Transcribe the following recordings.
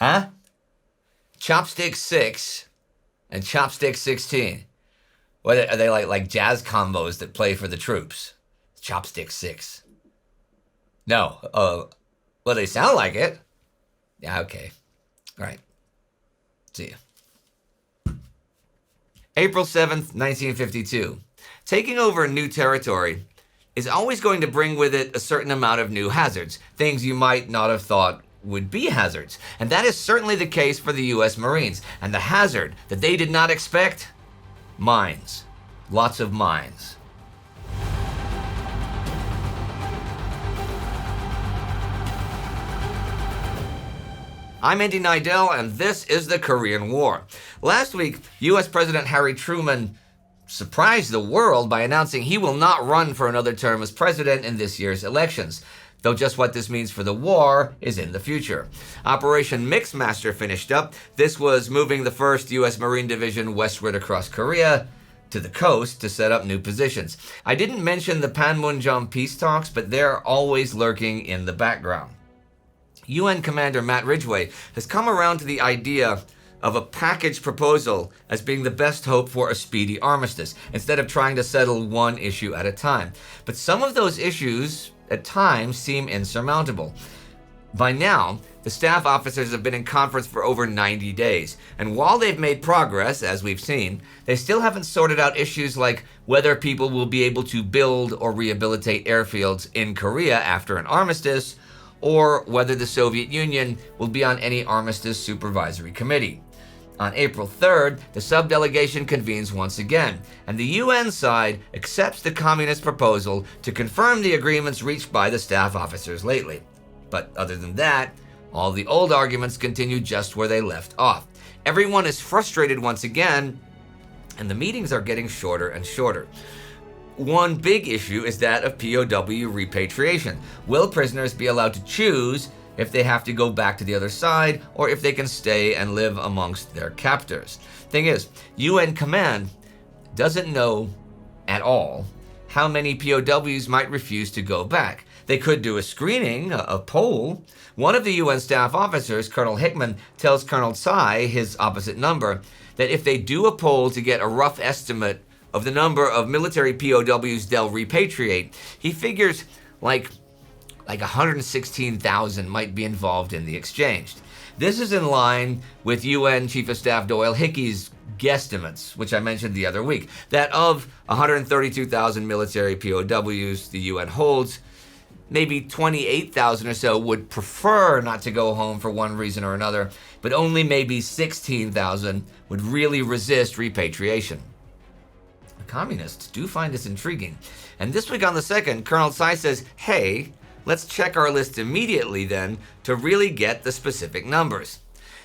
Huh? Chopstick 6 and Chopstick 16. What are they like jazz combos that play for the troops? Chopstick 6. No. Well, they sound like it. Yeah, okay. All right. See ya. April 7th, 1952. Taking over new territory is always going to bring with it a certain amount of new hazards, things you might not have thought would be hazards. And that is certainly the case for the U.S. Marines. And the hazard that they did not expect? Mines. Lots of mines. I'm Indy Neidell, and this is the Korean War. Last week, U.S. President Harry Truman surprised the world by announcing he will not run for another term as president in this year's elections. Though just what this means for the war is in the future. Operation Mixmaster finished up. This was moving the 1st U.S. Marine Division westward across Korea to the coast to set up new positions. I didn't mention the Panmunjom peace talks, but they're always lurking in the background. UN Commander Matt Ridgway has come around to the idea of a package proposal as being the best hope for a speedy armistice, instead of trying to settle one issue at a time. But some of those issues, at times, seem insurmountable. By now, the staff officers have been in conference for over 90 days, and while they've made progress, as we've seen, they still haven't sorted out issues like whether people will be able to build or rehabilitate airfields in Korea after an armistice, or whether the Soviet Union will be on any armistice supervisory committee. On April 3rd, the subdelegation convenes once again, and the UN side accepts the communist proposal to confirm the agreements reached by the staff officers lately. But other than that, all the old arguments continue just where they left off. Everyone is frustrated once again, and the meetings are getting shorter and shorter. One big issue is that of POW repatriation. Will prisoners be allowed to choose if they have to go back to the other side or if they can stay and live amongst their captors? Thing is, UN Command doesn't know at all how many POWs might refuse to go back. They could do a screening, a poll. One of the UN staff officers, Colonel Hickman, tells Colonel Tsai, his opposite number, that if they do a poll to get a rough estimate of the number of military POWs they'll repatriate, he figures like 116,000 might be involved in the exchange. This is in line with UN Chief of Staff Doyle Hickey's guesstimates, which I mentioned the other week, that of 132,000 military POWs the UN holds, maybe 28,000 or so would prefer not to go home for one reason or another, but only maybe 16,000 would really resist repatriation. Communists do find this intriguing. And this week on the 2nd, Colonel Tsai says, hey, let's check our list immediately then to really get the specific numbers.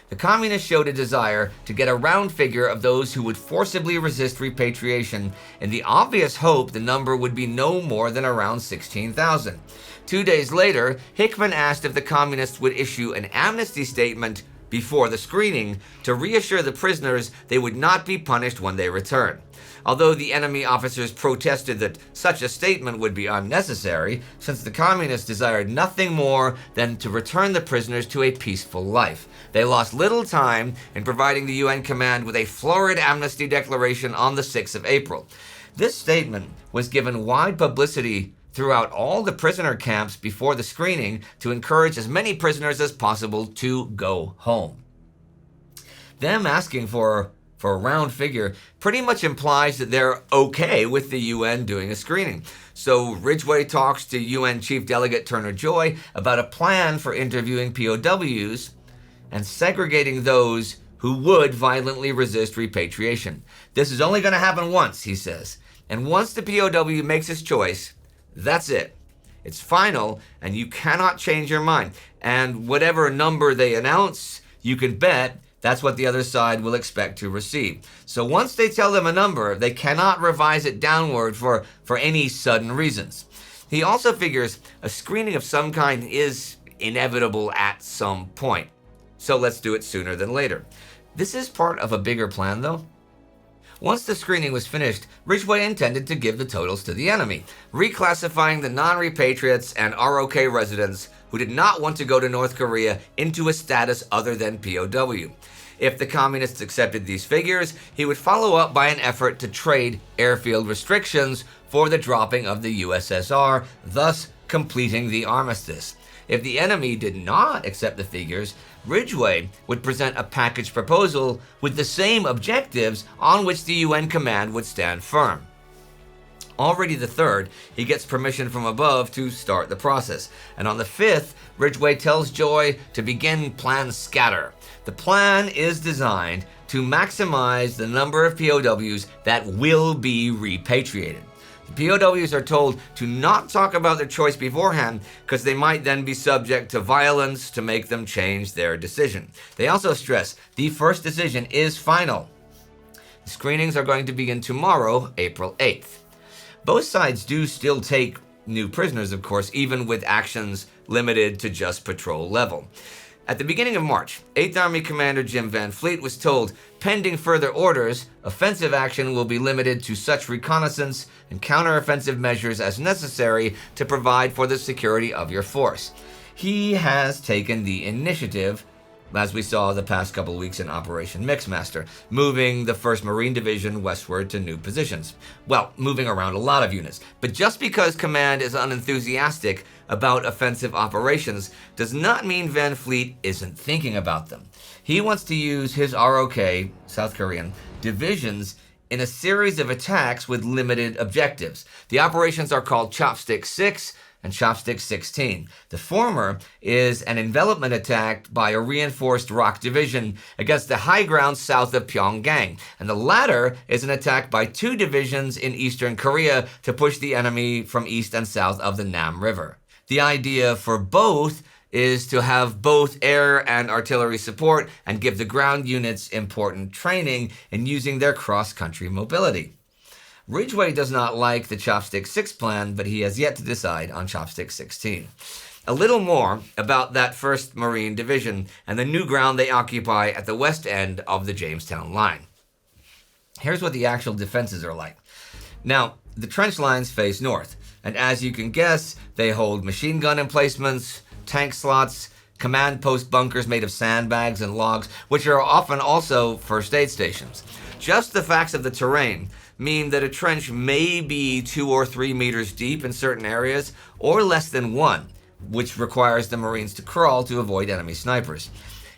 The communists showed a desire to get a round figure of those who would forcibly resist repatriation, in the obvious hope the number would be no more than around 16,000. 2 days later, Hickman asked if the communists would issue an amnesty statement before the screening to reassure the prisoners they would not be punished when they return. Although the enemy officers protested that such a statement would be unnecessary, since the communists desired nothing more than to return the prisoners to a peaceful life. They lost little time in providing the UN command with a florid amnesty declaration on the 6th of April. This statement was given wide publicity throughout all the prisoner camps before the screening to encourage as many prisoners as possible to go home. Them asking for a round figure pretty much implies that they're okay with the UN doing a screening. So Ridgway talks to UN Chief Delegate Turner Joy about a plan for interviewing POWs and segregating those who would violently resist repatriation. This is only going to happen once, he says. And once the POW makes his choice, that's it. It's final, and you cannot change your mind. And whatever number they announce, you can bet that's what the other side will expect to receive. So once they tell them a number, they cannot revise it downward for any sudden reasons. He also figures a screening of some kind is inevitable at some point. So let's do it sooner than later. This is part of a bigger plan, though. Once the screening was finished, Ridgway intended to give the totals to the enemy, reclassifying the non-repatriates and ROK residents who did not want to go to North Korea into a status other than POW. If the communists accepted these figures, he would follow up by an effort to trade airfield restrictions for the dropping of the USSR, thus completing the armistice. If the enemy did not accept the figures, Ridgway would present a package proposal with the same objectives on which the UN command would stand firm. Already the 3rd, he gets permission from above to start the process, and on the 5th, Ridgway tells Joy to begin Plan Scatter. The plan is designed to maximize the number of POWs that will be repatriated. The POWs are told to not talk about their choice beforehand because they might then be subject to violence to make them change their decision. They also stress the first decision is final. The screenings are going to begin tomorrow, April 8th. Both sides do still take new prisoners, of course, even with actions limited to just patrol level. At the beginning of March, 8th Army Commander Jim Van Fleet was told, pending further orders, offensive action will be limited to such reconnaissance and counteroffensive measures as necessary to provide for the security of your force. He has taken the initiative, as we saw the past couple of weeks in Operation Mixmaster, moving the 1st Marine Division westward to new positions. Well, moving around a lot of units. But just because command is unenthusiastic about offensive operations does not mean Van Fleet isn't thinking about them. He wants to use his ROK, South Korean, divisions in a series of attacks with limited objectives. The operations are called Chopstick 6 and Chopstick 16. The former is an envelopment attack by a reinforced ROK division against the high ground south of Pyongyang, and the latter is an attack by 2 divisions in eastern Korea to push the enemy from east and south of the Nam River. The idea for both is to have both air and artillery support and give the ground units important training in using their cross-country mobility. Ridgway does not like the Chopstick 6 plan, but he has yet to decide on Chopstick 16. A little more about that 1st Marine Division and the new ground they occupy at the west end of the Jamestown line. Here's what the actual defenses are like. Now, the trench lines face north, and as you can guess, they hold machine gun emplacements, tank slots, command post bunkers made of sandbags and logs, which are often also first aid stations. Just the facts of the terrain mean that a trench may be 2 or 3 meters deep in certain areas, or less than 1, which requires the Marines to crawl to avoid enemy snipers.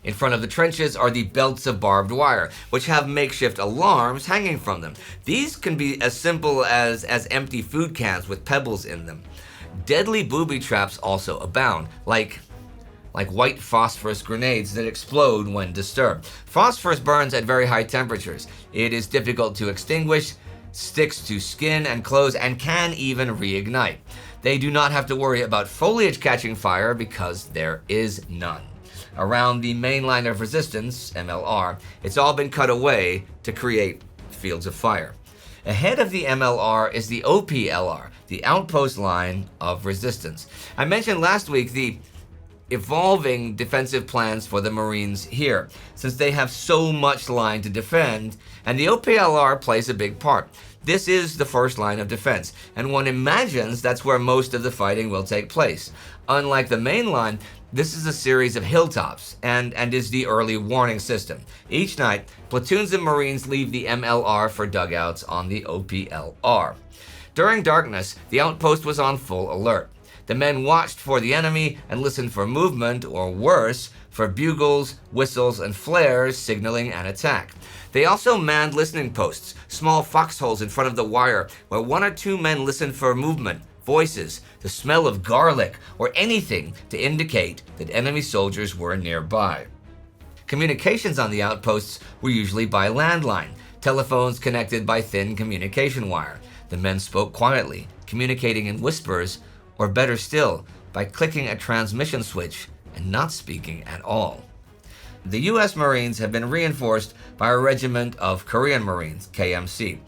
In front of the trenches are the belts of barbed wire, which have makeshift alarms hanging from them. These can be as simple as empty food cans with pebbles in them. Deadly booby traps also abound, like white phosphorus grenades that explode when disturbed. Phosphorus burns at very high temperatures. It is difficult to extinguish, sticks to skin and clothes, and can even reignite. They do not have to worry about foliage catching fire because there is none. Around the main line of resistance, MLR, it's all been cut away to create fields of fire. Ahead of the MLR is the OPLR, the outpost line of resistance. I mentioned last week the evolving defensive plans for the Marines here, since they have so much line to defend, and the OPLR plays a big part. This is the first line of defense, and one imagines that's where most of the fighting will take place. Unlike the main line, this is a series of hilltops and is the early warning system. Each night, platoons of Marines leave the MLR for dugouts on the OPLR. During darkness, the outpost was on full alert. The men watched for the enemy and listened for movement, or worse, for bugles, whistles, and flares signaling an attack. They also manned listening posts, small foxholes in front of the wire, where 1 or 2 men listened for movement, voices, the smell of garlic, or anything to indicate that enemy soldiers were nearby. Communications on the outposts were usually by landline, telephones connected by thin communication wire. The men spoke quietly, communicating in whispers, or better still, by clicking a transmission switch and not speaking at all. The U.S. Marines have been reinforced by a regiment of Korean Marines, KMC.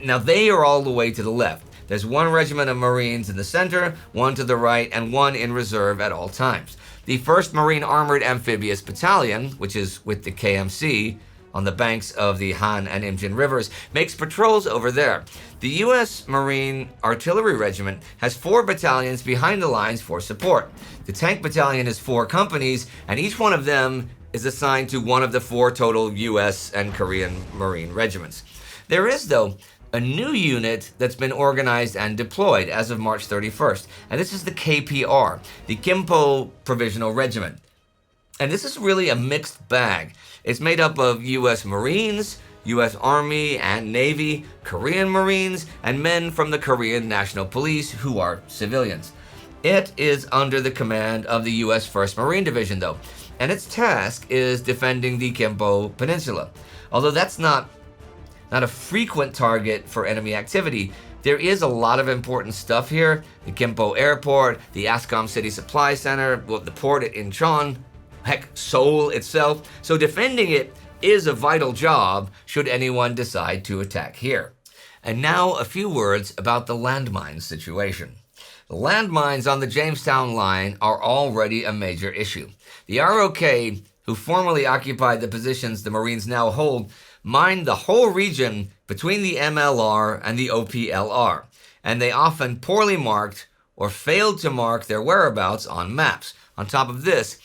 Now they are all the way to the left. There's 1 regiment of Marines in the center, 1 to the right, and 1 in reserve at all times. The 1st Marine Armored Amphibious Battalion, which is with the KMC, on the banks of the Han and Imjin rivers, makes patrols over there. The U.S. Marine Artillery Regiment has 4 battalions behind the lines for support. The Tank Battalion is 4 companies, and each one of them is assigned to one of the 4 total U.S. and Korean Marine regiments. There is, though, a new unit that's been organized and deployed as of March 31st, and this is the KPR, the Kimpo Provisional Regiment. And this is really a mixed bag. It's made up of U.S. Marines, U.S. Army and Navy, Korean Marines, and men from the Korean National Police who are civilians. It is under the command of the U.S. 1st Marine Division, though, and its task is defending the Kimpo Peninsula. Although that's not a frequent target for enemy activity, there is a lot of important stuff here. The Kimpo Airport, the Ascom City Supply Center, the port at Incheon, heck, Seoul itself. So defending it is a vital job should anyone decide to attack here. And now a few words about the landmine situation. The landmines on the Jamestown line are already a major issue. The ROK, who formerly occupied the positions the Marines now hold, mined the whole region between the MLR and the OPLR, and they often poorly marked or failed to mark their whereabouts on maps. On top of this,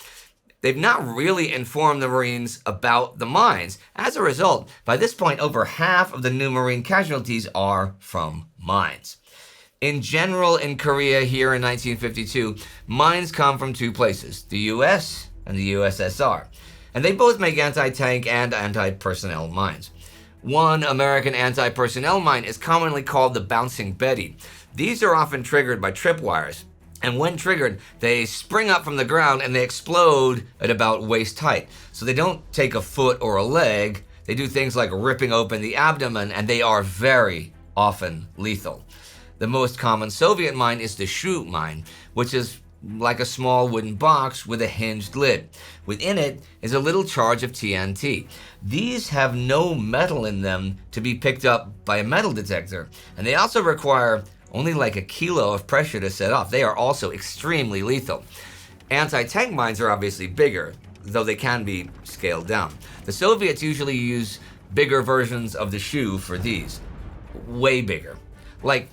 they've not really informed the Marines about the mines. As a result, by this point, over half of the new Marine casualties are from mines. In general, in Korea here in 1952, mines come from 2 places, the US and the USSR. And they both make anti-tank and anti-personnel mines. One American anti-personnel mine is commonly called the Bouncing Betty. These are often triggered by tripwires, and when triggered, they spring up from the ground and they explode at about waist height. So they don't take a foot or a leg, they do things like ripping open the abdomen, and they are very often lethal. The most common Soviet mine is the Shu mine, which is like a small wooden box with a hinged lid. Within it is a little charge of TNT. These have no metal in them to be picked up by a metal detector, and they also require only like a kilo of pressure to set off. They are also extremely lethal. Anti-tank mines are obviously bigger, though they can be scaled down. The Soviets usually use bigger versions of the Shu for these. Way bigger. Like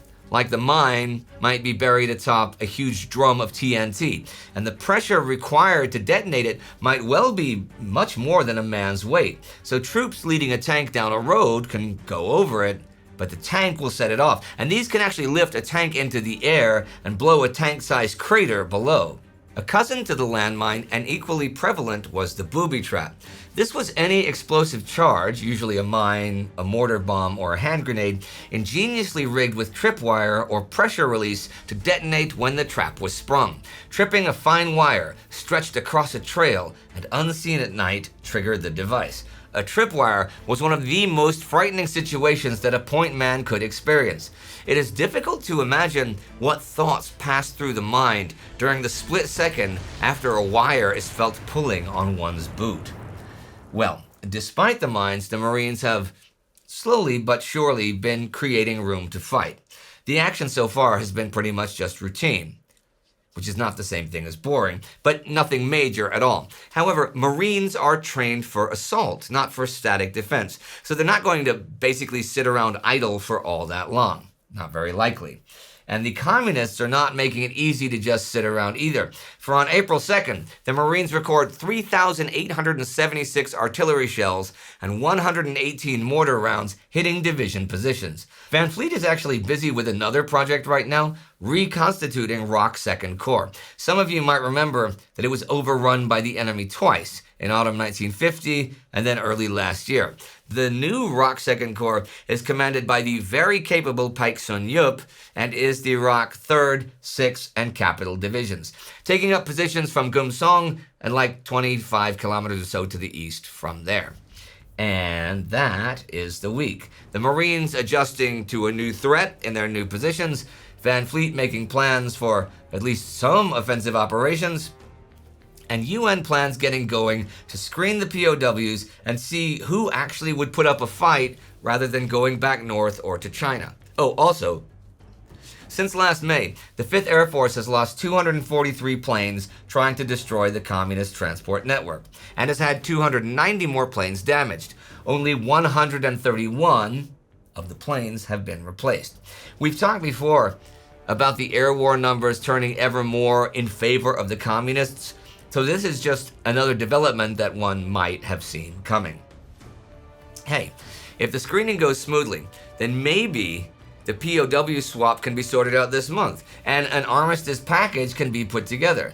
the mine might be buried atop a huge drum of TNT, and the pressure required to detonate it might well be much more than a man's weight. So troops leading a tank down a road can go over it, but the tank will set it off. And these can actually lift a tank into the air and blow a tank-sized crater below. A cousin to the landmine and equally prevalent was the booby trap. This was any explosive charge, usually a mine, a mortar bomb, or a hand grenade, ingeniously rigged with tripwire or pressure release to detonate when the trap was sprung. Tripping a fine wire stretched across a trail and unseen at night triggered the device. A tripwire was one of the most frightening situations that a point man could experience. It is difficult to imagine what thoughts pass through the mind during the split second after a wire is felt pulling on one's boot. Well, despite the mines, the Marines have slowly but surely been creating room to fight. The action so far has been pretty much just routine, which is not the same thing as boring, but nothing major at all. However, Marines are trained for assault, not for static defense, so they're not going to basically sit around idle for all that long. Not very likely. And the communists are not making it easy to just sit around either. For on April 2nd, the Marines record 3,876 artillery shells and 118 mortar rounds hitting division positions. Van Fleet is actually busy with another project right now, reconstituting ROK 2nd Corps. Some of you might remember that it was overrun by the enemy twice, in autumn 1950 and then early last year. The new ROK 2nd Corps is commanded by the very capable Paik Sun-yup and is the ROK 3rd, 6th, and Capital Divisions, taking up positions from Gumsong and like 25 kilometers or so to the east from there. And that is the week. The Marines adjusting to a new threat in their new positions, Van Fleet making plans for at least some offensive operations, and UN plans getting going to screen the POWs and see who actually would put up a fight rather than going back north or to China. Oh, also, Since last May, the 5th Air Force has lost 243 planes trying to destroy the communist transport network, and has had 290 more planes damaged. Only 131 of the planes have been replaced. We've talked before about the air war numbers turning ever more in favor of the communists, so this is just another development that one might have seen coming. Hey, if the screening goes smoothly, then maybe the POW swap can be sorted out this month, and an armistice package can be put together.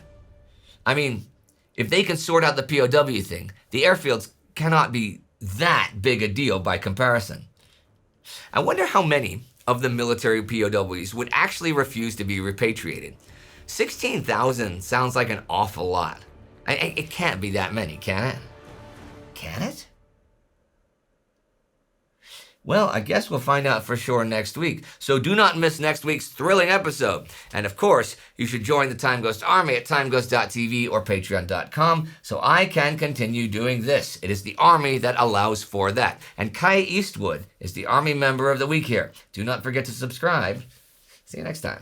I mean, if they can sort out the POW thing, the airfields cannot be that big a deal by comparison. I wonder how many of the military POWs would actually refuse to be repatriated. 16,000 sounds like an awful lot. It can't be that many, can it? Can it? Well, I guess we'll find out for sure next week, so do not miss next week's thrilling episode. And of course, you should join the Time Ghost Army at timeghost.tv or patreon.com so I can continue doing this. It is the Army that allows for that. And Kai Eastwood is the Army member of the week here. Do not forget to subscribe. See you next time.